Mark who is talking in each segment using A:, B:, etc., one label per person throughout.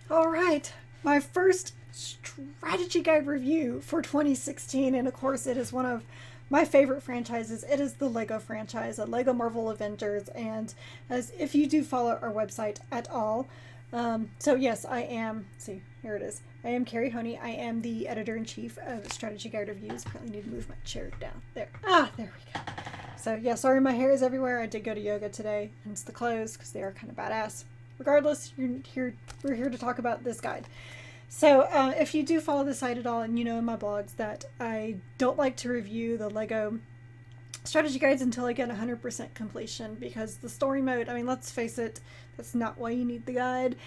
A: All right, my first strategy guide review for 2016, and of course, it is one of my favorite franchises. It is the Lego franchise, Lego Marvel Avengers, and as if you do follow our website at all, so yes, I am. See, here it is. I am Carrie Honey. I am the editor in chief of Strategy Guide Reviews. Probably need to move my chair down there. There we go. So yeah, sorry my hair is everywhere. I did go to yoga today, hence the clothes because they are kind of badass. Regardless, we're here to talk about this guide. So if you do follow the site at all, and you know in my blogs that I don't like to review the Lego strategy guides until I get 100% completion, because the story mode, I mean, let's face it, that's not why you need the guide.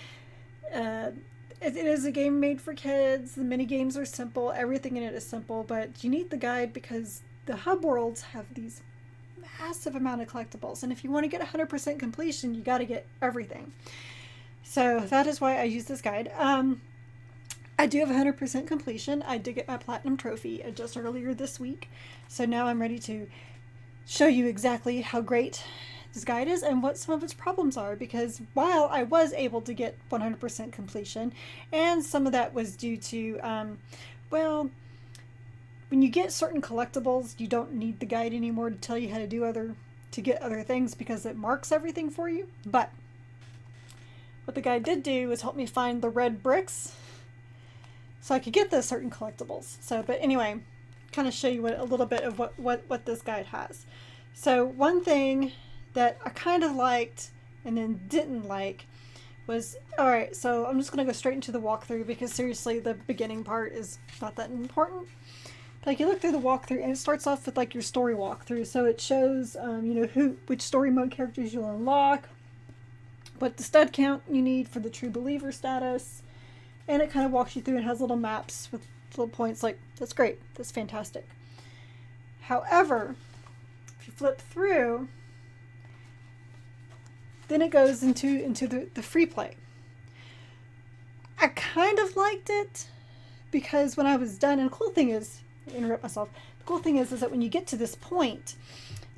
A: It is a game made for kids. The mini games are simple. Everything in it is simple, but you need the guide because the hub worlds have these massive amount of collectibles, and if you want to get 100% completion, you got to get everything. So that is why I use this guide. I do have 100% completion. I did get my platinum trophy just earlier this week, so now I'm ready to show you exactly how great this guide is and what some of its problems are, because while I was able to get 100% completion, and some of that was due to well, when you get certain collectibles, you don't need the guide anymore to tell you how to get other things, because it marks everything for you. But what the guide did do was help me find the red bricks so I could get those certain collectibles. So, but anyway, kind of show you a little bit of what this guide has. So one thing that I kind of liked and then didn't like was, all right, so I'm just going to go straight into the walkthrough, because seriously, the beginning part is not that important. Like, you look through the walkthrough, and it starts off with like your story walkthrough. So it shows, which story mode characters you'll unlock, what the stud count you need for the true believer status, and it kind of walks you through and has little maps with little points. Like, that's great, that's fantastic. However, if you flip through, then it goes into the free play. I kind of liked it, because when I was done, and the cool thing is, interrupt myself. The cool thing is that when you get to this point,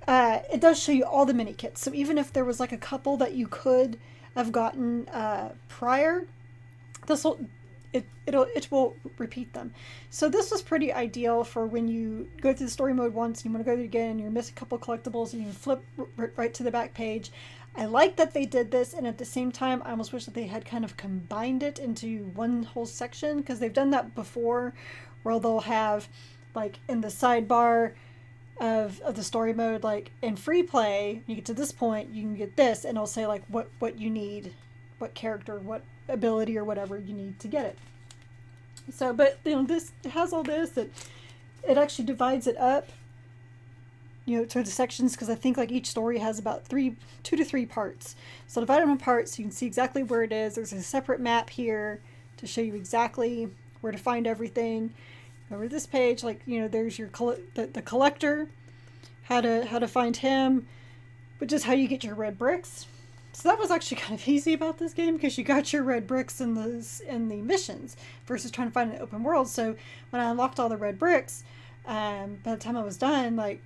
A: it does show you all the mini kits. So even if there was like a couple that you could have gotten prior, it will repeat them. So this was pretty ideal for when you go through the story mode once and you want to go through it again, and you're missing a couple collectibles, and you can flip right to the back page. I like that they did this, and at the same time, I almost wish that they had kind of combined it into one whole section, because they've done that before, where they'll have, like, in the sidebar of the story mode, like, in free play, you get to this point, you can get this, and it'll say, like, what you need, what character, what ability, or whatever you need to get it. So, but, this, it has all this, it actually divides it up, to the sections, because I think like each story has about 2 to 3 parts. So divide them in parts so you can see exactly where it is. There's a separate map here to show you exactly where to find everything. Over this page, like, there's your the collector, how to find him, which is how you get your red bricks. So that was actually kind of easy about this game, because you got your red bricks in the missions versus trying to find an open world. So when I unlocked all the red bricks, by the time I was done, like,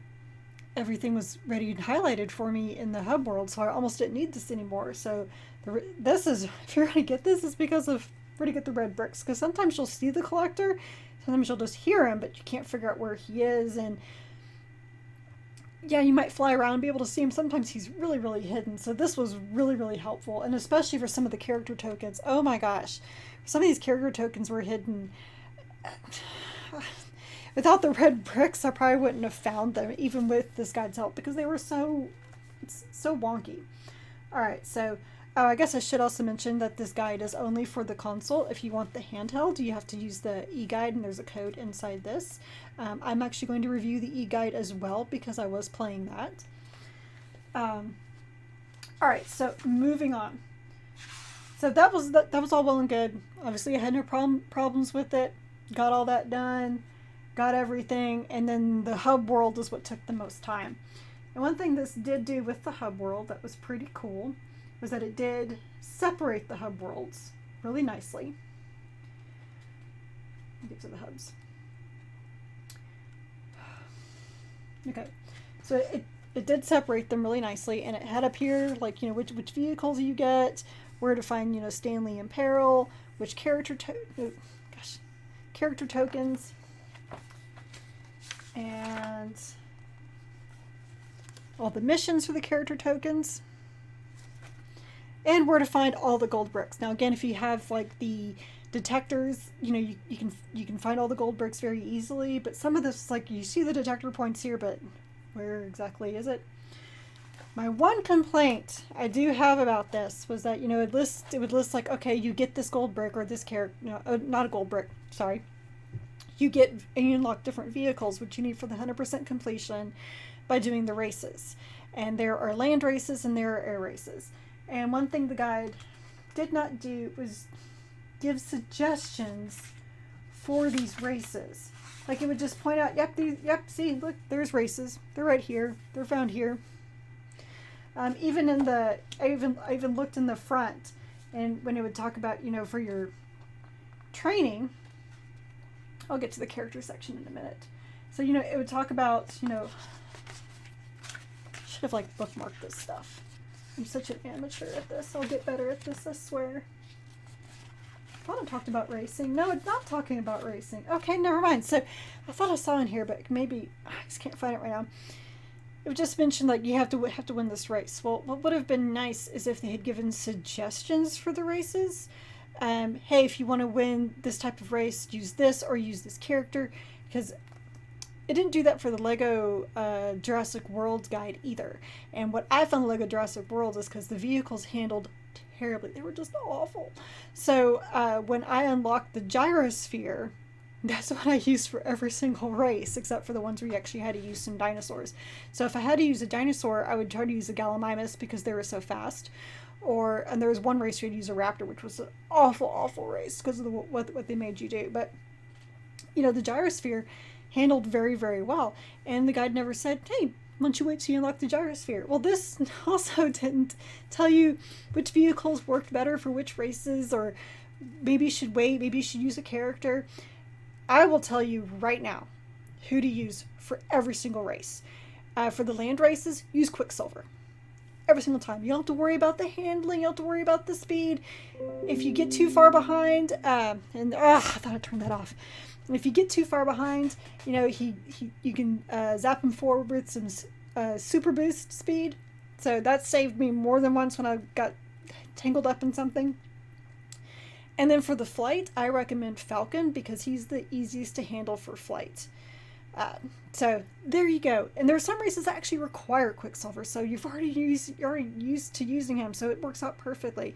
A: everything was ready and highlighted for me in the hub world, so I almost didn't need this anymore. So this is, if you're going to get this, it's because of where to get the red bricks, because sometimes you'll see the collector, sometimes you'll just hear him, but you can't figure out where he is, and yeah, you might fly around and be able to see him. Sometimes he's really, really hidden, so this was really, really helpful, and especially for some of the character tokens. Oh my gosh, some of these character tokens were hidden. Without the red bricks, I probably wouldn't have found them, even with this guide's help, because they were so wonky. Alright, so I guess I should also mention that this guide is only for the console. If you want the handheld, you have to use the e-guide, and there's a code inside this. I'm actually going to review the e-guide as well, because I was playing that. Alright, so moving on. So that was all well and good. Obviously, I had no problems with it. Got all that done. Got everything, and then the hub world is what took the most time. And one thing this did do with the hub world that was pretty cool was that it did separate the hub worlds really nicely. Get to the hubs. Okay, so it did separate them really nicely, and it had up here, like, which vehicles you get, where to find, Stanley in peril, which character tokens, and all the missions for the character tokens, and where to find all the gold bricks. Now again, if you have like the detectors, you know, you can find all the gold bricks very easily, but some of this, like, you see the detector points here, but where exactly is it? My one complaint I do have about this was that, you know, it would list like, okay, you get this gold brick or this character, no, not a gold brick, sorry. You get and you unlock different vehicles, which you need for the 100% completion by doing the races. And there are land races and there are air races. And one thing the guide did not do was give suggestions for these races. Like, it would just point out, yep, see, look, there's races. They're right here. They're found here. Even in the, I even looked in the front, and when it would talk about, you know, for your training, I'll get to the character section in a minute. So, you know, it would talk about, you know, should have like bookmarked this stuff. I'm such an amateur at this. I'll get better at this, I swear. I thought I talked about racing. No, it's not talking about racing. Okay, never mind. So I thought I saw in here, but maybe I just can't find it right now. It would just mention like you have to win this race. Well, what would have been nice is if they had given suggestions for the races. Hey, if you want to win this type of race, use this or use this character, because it didn't do that for the Lego Jurassic World guide either. And what I found Lego Jurassic World is because the vehicles handled terribly. They were just awful. So when I unlocked the gyrosphere, that's what I used for every single race, except for the ones where you actually had to use some dinosaurs. So if I had to use a dinosaur, I would try to use a Gallimimus because they were so fast. And there was one race you had to use a raptor, which was an awful, awful race because of what they made you do. But, you know, the gyrosphere handled very, very well. And the guide never said, hey, why don't you wait till you unlock the gyrosphere? Well, this also didn't tell you which vehicles worked better for which races, or maybe you should wait, maybe you should use a character. I will tell you right now who to use for every single race. For the land races, use Quicksilver. Every single time. You don't have to worry about the handling, you don't have to worry about the speed. If you get too far behind, I thought I turned that off. If you get too far behind, you know, you can zap him forward with some super boost speed. So that saved me more than once when I got tangled up in something. And then for the flight, I recommend Falcon because he's the easiest to handle for flight. So there you go. And there are some races that actually require Quicksilver, so you're already used to using him, so it works out perfectly.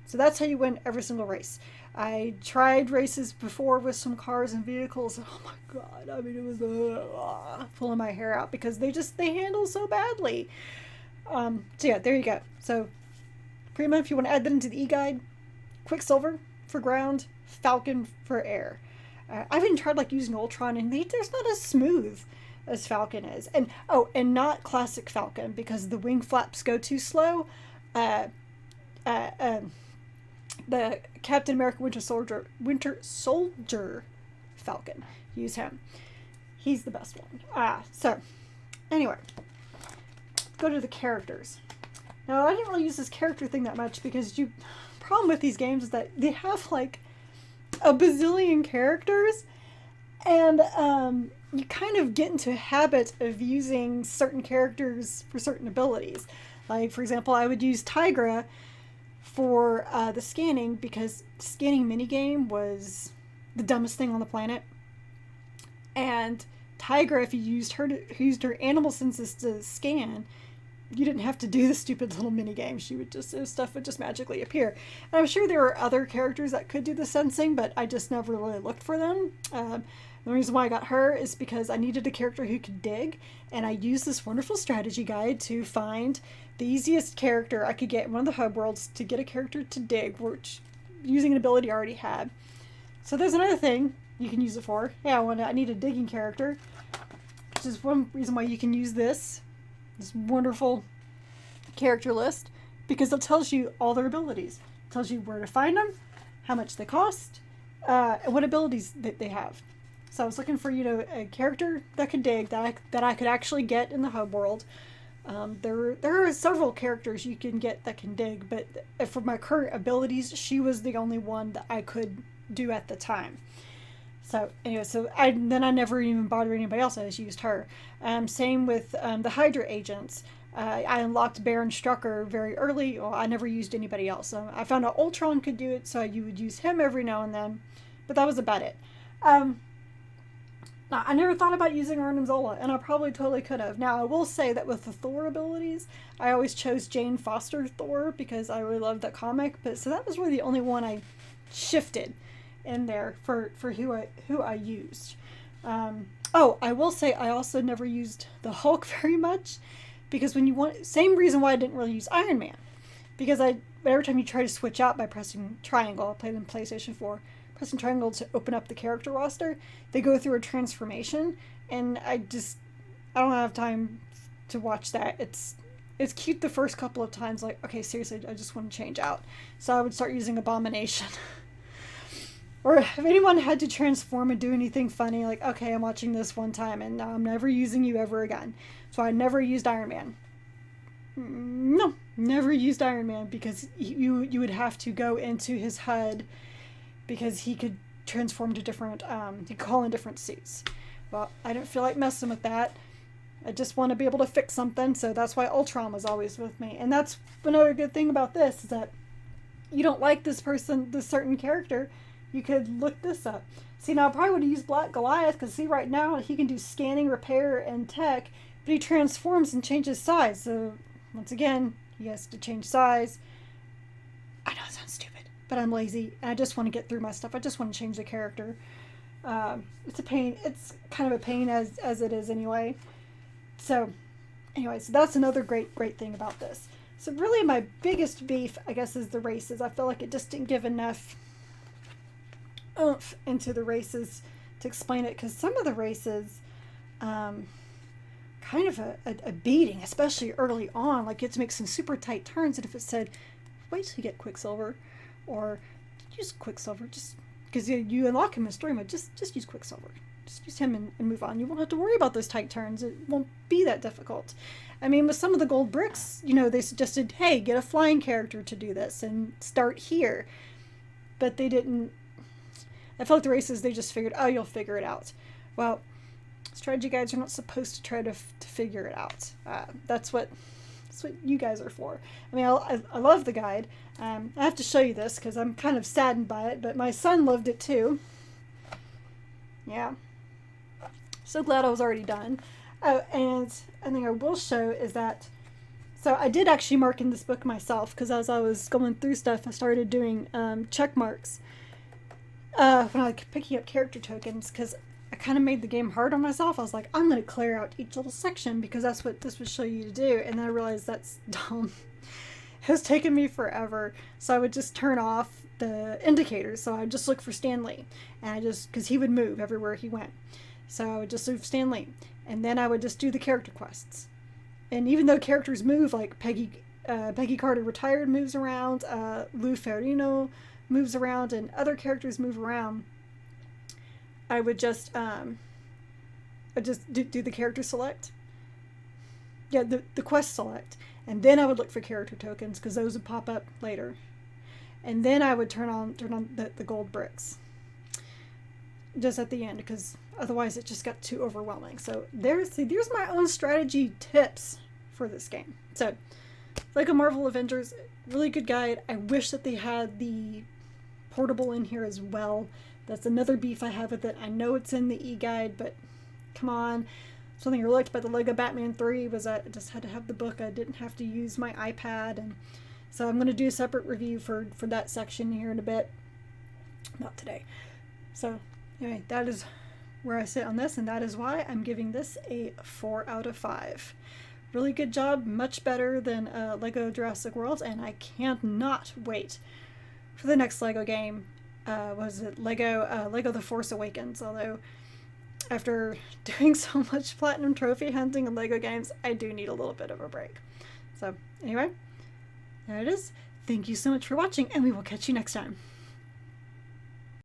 A: So that's how you win every single race. I tried races before with some cars and vehicles, and oh my god, I mean, it was pulling my hair out because they handle so badly. So yeah, there you go. So pretty much if you want to add that into the e-guide, Quicksilver for ground, Falcon for air. I've even tried like using Ultron, and there's not as smooth as Falcon is. And not classic Falcon because the wing flaps go too slow. The Captain America Winter Soldier Falcon. Use him. He's the best one. So anyway, go to the characters. Now I didn't really use this character thing that much because problem with these games is that they have like a bazillion characters, and you kind of get into a habit of using certain characters for certain abilities. Like, for example, I would use Tigra for the scanning because scanning minigame was the dumbest thing on the planet. And Tigra, if you used her animal senses to scan, you didn't have to do the stupid little mini game. Stuff would just magically appear. And I'm sure there are other characters that could do the sensing, but I just never really looked for them. The reason why I got her is because I needed a character who could dig, and I used this wonderful strategy guide to find the easiest character I could get in one of the hub worlds to get a character to dig, which using an ability I already had. So there's another thing you can use it for. Yeah, I need a digging character, which is one reason why you can use this wonderful character list, because it tells you all their abilities. It tells you where to find them, how much they cost, and what abilities that they have. So I was looking for, a character that could dig, that I could actually get in the hub world, There are several characters you can get that can dig, but for my current abilities, she was the only one that I could do at the time. So anyway, I never even bothered anybody else. I just used her. Same with the Hydra agents. I unlocked Baron Strucker very early. Well, I never used anybody else. I found out Ultron could do it, so you would use him every now and then, but that was about it. Now, I never thought about using Arnim Zola, and I probably totally could have. Now, I will say that with the Thor abilities, I always chose Jane Foster Thor because I really loved that comic. But so that was really the only one I shifted in there for who I used. I will say I also never used the Hulk very much because same reason why I didn't really use Iron Man, because every time you try to switch out by pressing triangle, I played in PlayStation 4. Pressing triangle to open up the character roster, they go through a transformation, and I don't have time to watch that. It's cute the first couple of times, like, okay, seriously, I just want to change out. So I would start using Abomination. Or if anyone had to transform and do anything funny, like, okay, I'm watching this one time, and now I'm never using you ever again. So I never used Iron Man. No, never used Iron Man, because you would have to go into his HUD, because he could transform to different, he could call in different suits. Well, I don't feel like messing with that. I just want to be able to fix something, so that's why Ultron was always with me. And that's another good thing about this, is that you don't like this certain character, you could look this up. See, now I probably would have used Black Goliath, because see, right now he can do scanning, repair, and tech, but he transforms and changes size. So, once again, he has to change size. I know it sounds stupid, but I'm lazy, and I just want to get through my stuff. I just want to change the character. It's a pain. It's kind of a pain as it is anyway. So, anyway, so that's another great thing about this. So really my biggest beef, I guess, is the races. I feel like it just didn't give enough oomph into the races to explain it, because some of the races, kind of a beating, especially early on. Like, you have to make some super tight turns, and if it said, wait till you get Quicksilver, or use Quicksilver, just because you unlock him in story mode, just use Quicksilver. Just use him and move on. You won't have to worry about those tight turns. It won't be that difficult. I mean, with some of the gold bricks, they suggested, hey, get a flying character to do this and start here. But they didn't. I felt like the races, they just figured, oh, you'll figure it out. Well, strategy guides are not supposed to try to figure it out. That's what you guys are for. I mean, I love the guide. I have to show you this because I'm kind of saddened by it, but my son loved it too. Yeah. So glad I was already done. Oh, and I think I will show is that, so I did actually mark in this book myself, because as I was going through stuff, I started doing check marks when I was picking up character tokens, because I kind of made the game hard on myself. I was like, I'm going to clear out each little section because that's what this would show you to do. And then I realized that's dumb. It was taking me forever. So I would just turn off the indicators. So I would just look for Stan Lee. And because he would move everywhere he went. So I would just look for Stan Lee. And then I would just do the character quests. And even though characters move, like Peggy Carter Retired moves around, Lou Ferrigno moves around, and other characters move around, I would just do the character select. Yeah, the quest select. And then I would look for character tokens, because those would pop up later. And then I would turn on the gold bricks. Just at the end, because otherwise it just got too overwhelming. So there's my own strategy tips for this game. So, Lego Marvel Avengers, really good guide. I wish that they had the portable in here as well. That's another beef I have with it. I know it's in the e-guide, but come on. Something I liked about the Lego Batman 3 was that I just had to have the book. I didn't have to use my iPad. And so I'm going to do a separate review for that section here in a bit. Not today. So anyway, that is where I sit on this, and that is why I'm giving this a 4 out of 5. Really good job, much better than Lego Jurassic World, and I cannot wait for the next Lego game. Was it Lego The Force Awakens? Although, after doing so much platinum trophy hunting in Lego games, I do need a little bit of a break. So, anyway, there it is. Thank you so much for watching, and we will catch you next time.